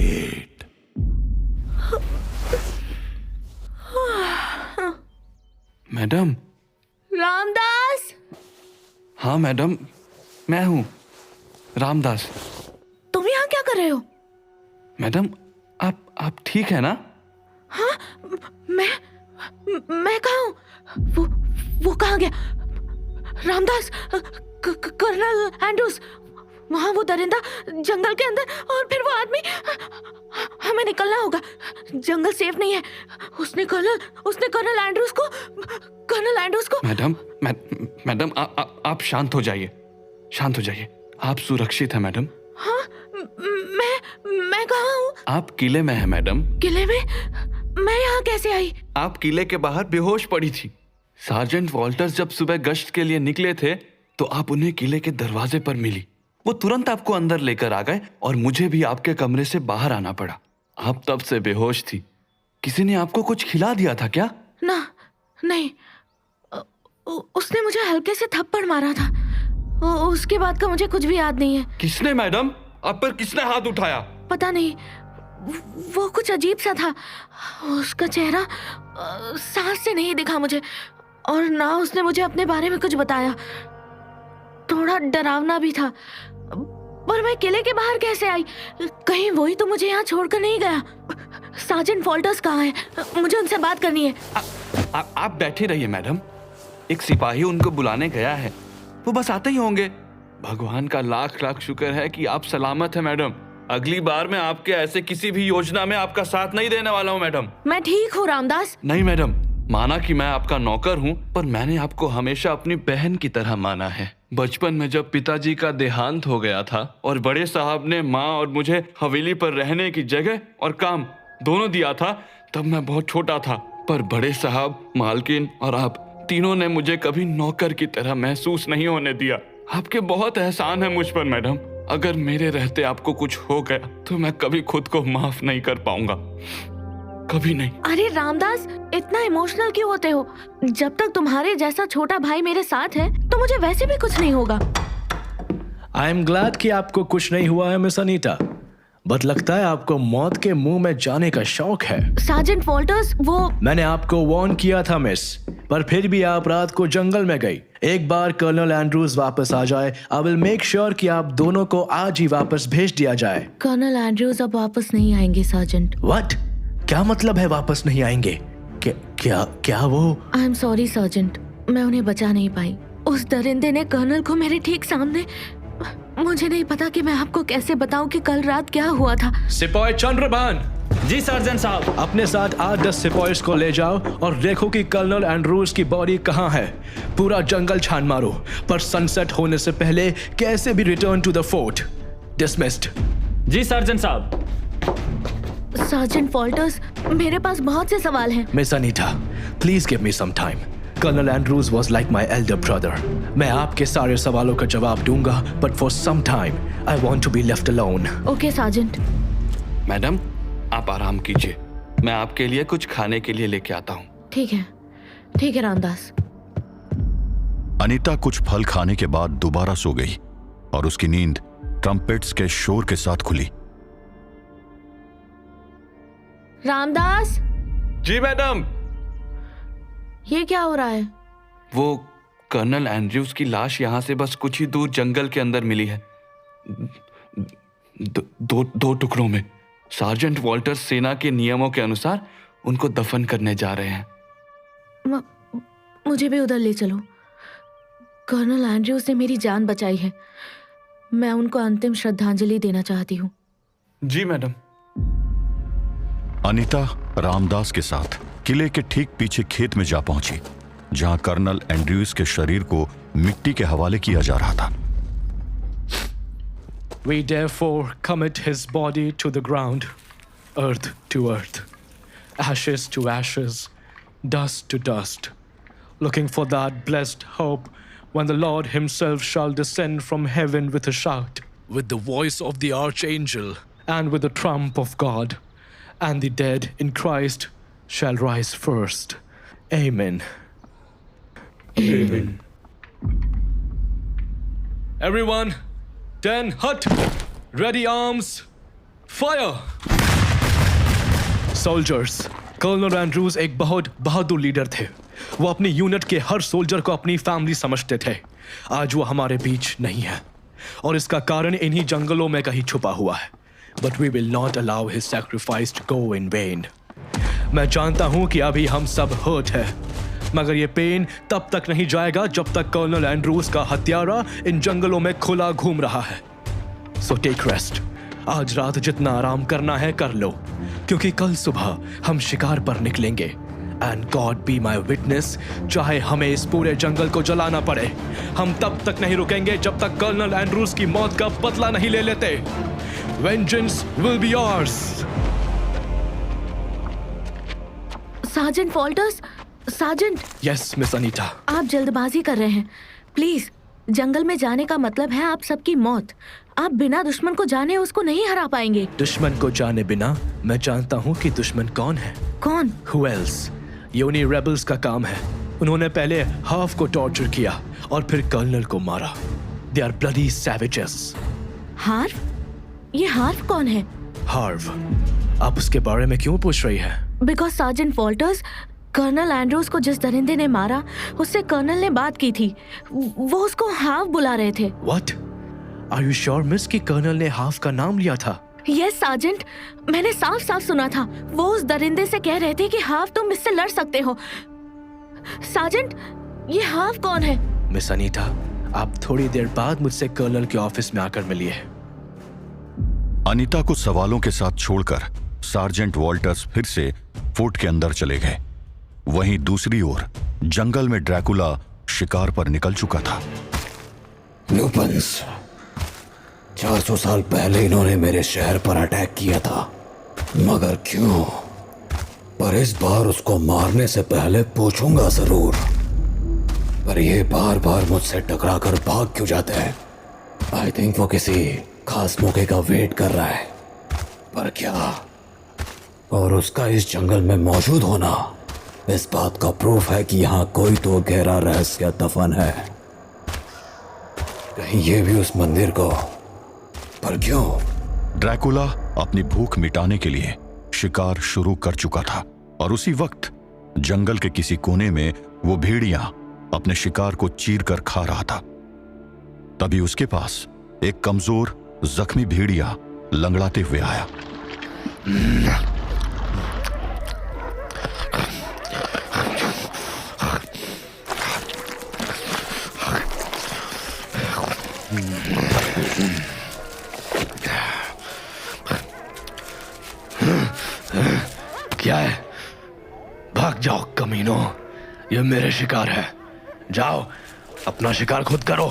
8. Madam. Ramdas. हाँ madam, मैं हूँ रामदास। तुम यहाँ क्या कर रहे हो? मैडम, आप ठीक है ना? हाँ, मैं कहाँ हूँ? वो कहाँ गया? रामदास, कर्नल एंड्रूज, वहाँ वो दरिंदा जंगल के अंदर, और फिर वो आदमी। हमें निकलना होगा, जंगल सेफ नहीं है। उसने कर्नल एंड्रूज को। मैडम, आप शांत हो जाइए, आप सुरक्षित हैं मैडम। हाँ, मैं कहाँ हूँ? आप किले में हैं मैडम। किले में? मैं यहाँ कैसे आई? आप किले के बाहर बेहोश पड़ी थी। सार्जेंट वॉल्टर्स जब सुबह गश्त के लिए निकले थे तो आप उन्हें किले के दरवाजे पर मिली। वो तुरंत आपको अंदर लेकर आ गए और मुझे भी आपके कमरे से बाहर आना पड़ा। आप तब से बेहोश थी। किसी ने आपको कुछ खिला दिया था क्या? ना, नहीं। उसने मुझे हल्के से थप्पड़ मारा था। उसके बाद का मुझे कुछ भी याद नहीं है। किसने मैडम? आप पर किसने हाथ उठाया? पता नहीं, वो कुछ अजीब सा था। उसका चेहरा सांस से नहीं दिखा मुझे, और ना उसने मुझे अपने बारे में कुछ बताया। थोड़ा डरावना भी था। पर मैं किले के बाहर कैसे आई? कहीं वही तो मुझे यहाँ छोड़कर नहीं गया। सार्जेंट वॉल्टर्स कहाँ है? मुझे उनसे बात करनी है। आप बैठे रहिए मैडम, एक सिपाही उनको बुलाने गया है, वो बस आते ही होंगे। भगवान का लाख लाख शुक्र है कि आप सलामत हैं मैडम। अगली बार मैं आपके ऐसे किसी भी योजना में आपका साथ नहीं देने वाला हूँ मैडम। मैं ठीक हूँ रामदास। नहीं मैडम, माना कि मैं आपका नौकर हूँ, पर मैंने आपको हमेशा अपनी बहन की तरह माना है। बचपन में जब पिताजी का देहांत हो गया था और बड़े साहब ने माँ और मुझे हवेली पर रहने की जगह और काम दोनों दिया था, तब मैं बहुत छोटा था। पर बड़े साहब, मालकिन और आप तीनों ने मुझे कभी नौकर की तरह महसूस नहीं होने दिया। आपके बहुत एहसान है मुझ पर मैडम। अगर मेरे रहते आपको कुछ हो गया तो मैं कभी खुद को माफ नहीं कर पाऊंगा, कभी नहीं। अरे रामदास, इतना इमोशनल क्यों होते हो? जब तक तुम्हारे जैसा छोटा भाई मेरे साथ है तो मुझे वैसे भी कुछ नहीं होगा। आई एम ग्लैड कि आपको कुछ नहीं हुआ है मिस अनीता, बट लगता है आपको मौत के मुंह में जाने का शौक है। सार्जेंट वॉल्टर्स, वो मैंने आपको वार्न किया था मिस, पर फिर भी आप रात को जंगल में गई। एक बार कर्नल एंड्रूज वापस आ जाए, आई विल मेक श्योर कि आप दोनों को आज ही वापस भेज दिया जाए। कर्नल एंड्रूज अब वापस नहीं आएंगे सार्जेंट। व्हाट? क्या मतलब है वापस नहीं आएंगे? क्या वो? आई एम सॉरी सार्जेंट, मैं उन्हें बचा नहीं पाई। उस दरिंदे ने कर्नल को मेरे ठीक सामने। मुझे नहीं पता कि मैं आपको कैसे बताऊं कि कल रात क्या हुआ था। सिपाही चंद्रभान। जी सार्जेंट साहब। अपने साथ 8-10 सिपाहीज को ले जाओ और देखो कि कर्नल एंड्रूज की बॉडी कहाँ है। पूरा जंगल छान मारो, पर सनसेट होने से पहले कैसे भी return to the fort. Dismissed. जी सार्जेंट साहब। सार्जेंट वॉल्टर्स, मेरे पास बहुत से सवाल हैं। Miss Anita, please give me some time. Colonel Andrews was like my elder brother. मैं आपके सारे सवालों का जवाब दूंगा, but for some time I want to be left alone. Okay sergeant. Madam, आप आराम कीजिए, मैं आपके लिए कुछ खाने के लिए लेके आता हूँ। ठीक है रामदास। अनीता कुछ फल खाने के बाद दोबारा सो गई और उसकी नींद ट्रम्पेट्स के शोर के साथ खुली। रामदास। जी मैडम। ये क्या हो रहा है? वो कर्नल एंड्रूज की लाश यहाँ से बस कुछ ही दूर जंगल के अंदर मिली है, दो टुकड़ों में। सार्जेंट वॉल्टर्स सेना के नियमों के अनुसार उनको दफन करने जा रहे हैं। मुझे भी उधर ले चलो। कर्नल एंड्रूज ने मेरी जान बचाई है, मैं उनको अंतिम श्रद्धांजलि देना चाहती हूँ। जी मैडम। अनीता रामदास के साथ किले के ठीक पीछे खेत में जा पहुंची, जहां कर्नल एंड्रूज के शरीर को मिट्टी के हवाले किया जा रहा था। We therefore commit his body to the ground, earth to earth, ashes to ashes, dust to dust, looking for that blessed hope when the Lord himself shall descend from heaven with a shout, with the voice of the archangel, and with the trump of God, and the dead in Christ shall rise first. Amen. Amen. Everyone, 10 hut, ready arms, fire! Soldiers, colonel Andrews एक बहुत बहादुर leader थे। वो अपनी unit के हर soldier को अपनी family समझते थे। आज वो हमारे बीच नहीं है और इसका कारण इन्हीं जंगलों में कहीं छुपा हुआ है। But we will not allow his sacrifice to go in vain. मैं जानता हूं कि अभी हम सब हर्ट है, मगर ये पेन तब तक नहीं जाएगा जब तक कर्नल एंड्रूज का हत्यारा इन जंगलों में खुला घूम रहा है। So take rest. आज रात जितना आराम करना है कर लो, क्योंकि कल सुबह हम शिकार पर निकलेंगे। And God be my witness, चाहे हमें इस पूरे जंगल को जलाना पड़े, हम तब तक नहीं रुकेंगे जब तक कर्नल एंड्रूज की मौत का बदला नहीं ले लेते। Vengeance will be yours। Sergeant Walter's, sergeant, yes miss Anita. आप जल्दबाजी कर रहे हैं। प्लीज, जंगल में जाने का मतलब है आप सबकी मौत। आप बिना दुश्मन को जाने उसको नहीं हरा पाएंगे। दुश्मन को जाने बिना मैं जानता हूँ कि दुश्मन कौन है। कौन? Who else? ये उन्हीं रेबल्स का काम है। उन्होंने पहले हाफ को टॉर्चर किया और फिर कर्नल को मारा। They are bloody savages। हार्व? ये हार्व कौन है? हार्व? आप उसके बारे में क्यों पूछ रही है? Because sergeant Walters, colonel Andrews को जिस दरिंदे ने मारा उससे कर्नल ने बात की थी। वो उसको हार्व बुला रहे थे। What? Are you sure miss कि कर्नल ने हाफ का नाम लिया था? यस सार्जेंट, मैंने साफ साफ सुना था। वो उस दरिंदे से कह रहे थे कि हार्व तुम इससे लड़ सकते हो। सार्जेंट, ये हार्व कौन है? मिस अनीता, आप थोड़ी देर बाद मुझसे कर्नल के ऑफिस में आकर मिलिए। अनीता को सवालों के साथ छोड़कर सार्जेंट वॉल्टर्स फिर से फोर्ट के अंदर चले गए। वहीं दूसरी ओर जंगल में ड्रैकुला शिकार पर निकल चुका था। लुपन्स, 400 साल पहले इन्होंने मेरे शहर पर अटैक किया था, मगर क्यों? पर इस बार उसको मारने से पहले पूछूंगा जरूर। पर ये बार बार मुझसे टकराकर भाग क्यों जाते हैं? आई थिंक वो किसी खास मौके का वेट कर रहा है। पर क्या? और उसका इस जंगल में मौजूद होना इस बात का प्रूफ है कि यहाँ कोई तो गहरा रहस्य दफन है। कहीं ये भी उस मंदिर को। पर क्यों? ड्रैकुला अपनी भूख मिटाने के लिए शिकार शुरू कर चुका था और उसी वक्त जंगल के किसी कोने में वो भेड़िया अपने शिकार को चीर कर खा रहा था। तभी उसके पास एक कमजोर जख्मी भेड़िया लंगड़ाते हुए आया। क्या है? भाग जाओ कमीनो, ये मेरे शिकार है। जाओ अपना शिकार खुद करो।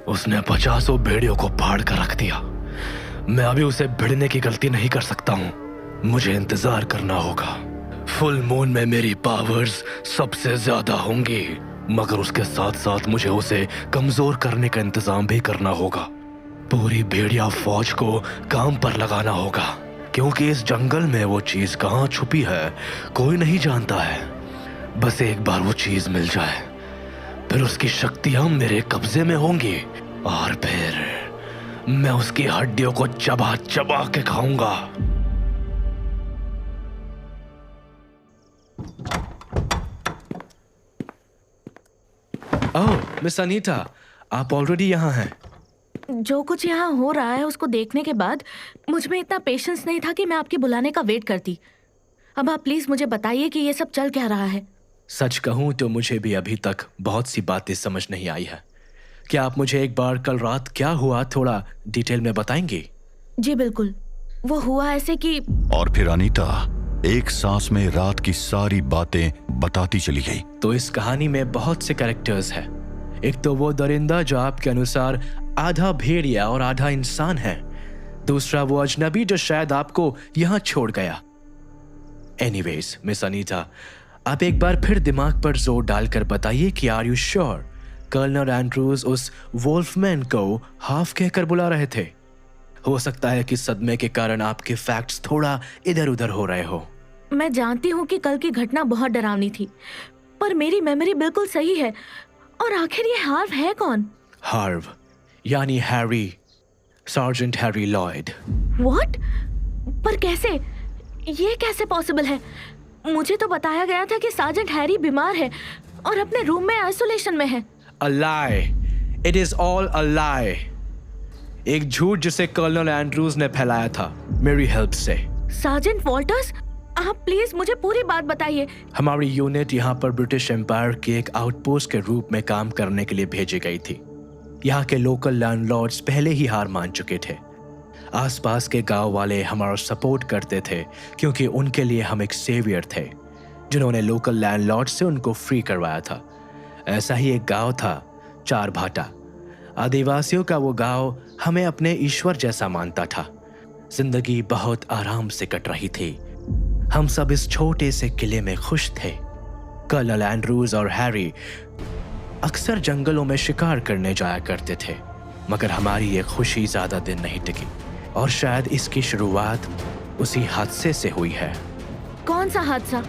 उसने 50 भेड़ियों को फाड़ कर रख दिया। मैं अभी उसे भिड़ने की गलती नहीं कर सकता हूँ। मुझे इंतजार करना होगा। फुल मून में मेरी पावर्स सबसे ज्यादा होंगी, मगर उसके साथ साथ मुझे उसे कमजोर करने का इंतजाम भी करना होगा। पूरी भेड़िया फौज को काम पर लगाना होगा, क्योंकि इस जंगल में वो चीज कहाँ छुपी है कोई नहीं जानता है। बस एक बार वो चीज मिल जाए, फिर उसकी शक्तियां मेरे कब्जे में होंगी और फिर मैं उसकी हड्डियों को चबा चबा के खाऊंगा। ओह मिस अनीता, आप ऑलरेडी यहाँ हैं। जो कुछ यहाँ हो रहा है उसको देखने के बाद मुझ में इतना पेशेंस नहीं था कि मैं आपके बुलाने का वेट करती। अब आप प्लीज मुझे बताइए कि ये सब चल क्या रहा है। सच कहूं तो मुझे भी अभी तक बहुत सी बातें समझ नहीं आई है। क्या आप मुझे एक बार कल रात क्या हुआ थोड़ा डिटेल में बताएंगे? जी बिल्कुल। वो हुआ ऐसे कि और फिर अनीता एक सांस में रात की सारी बातें बताती चली गई। तो इस कहानी में बहुत से कैरेक्टर्स हैं। एक तो वो दरिंदा जो आपके अनुसार आधा भेड़िया और आधा इंसान है। दूसरा वो अजनबी जो शायद आपको यहाँ छोड़ गया। एनीवेज मिस अनीता, आप एक बार फिर दिमाग पर जोर डालकर बताइए कि are you sure colonel Andrews उस वोल्फमैन को हाफ कहकर बुला रहे थे? हो सकता है कि सदमे के कारण आपके फैक्ट्स थोड़ा इधर उधर हो रहे हो। मैं जानती हूँ कि कल की घटना बहुत डरावनी थी, पर मेरी मेमोरी बिल्कुल सही है। और आखिर ये हार्व है कौन? हार्व यानी Harry, sergeant Harry Lloyd. What? पर कैसे? ये कैसे पॉसिबल है? मुझे तो बताया गया था कि सार्जेंट हैरी बीमार है और अपने रूम में आइसोलेशन में है। A lie. It is all a lie. एक झूठ जिसे कर्नल एंड्रूज ने फैलाया था मेरी हेल्प से। सार्जेंट वॉल्टर्स, आप प्लीज मुझे पूरी बात बताइए। हमारी यूनिट यहाँ पर ब्रिटिश एम्पायर के एक आउटपोस्ट के रूप में काम करने के लिए भेजी गई थी। यहाँ के लोकल लैंडलॉर्ड्स पहले ही हार मान चुके थे। आसपास के गांव वाले हमारा सपोर्ट करते थे क्योंकि उनके लिए हम एक सेवियर थे जिन्होंने लोकल लैंडलॉर्ड से उनको फ्री करवाया था। ऐसा ही एक गांव था, चार भाटा। आदिवासियों का वो गांव हमें अपने ईश्वर जैसा मानता था। जिंदगी बहुत आराम से कट रही थी। हम सब इस छोटे से किले में खुश थे। कर्नल एंड्रूज और हैरी अक्सर जंगलों में शिकार करने जाया करते थे, मगर हमारी ये खुशी ज्यादा दिन नहीं टिकी और शायद इसकी शुरुआत उसी हादसे से हुई है। कौन सा हादसा?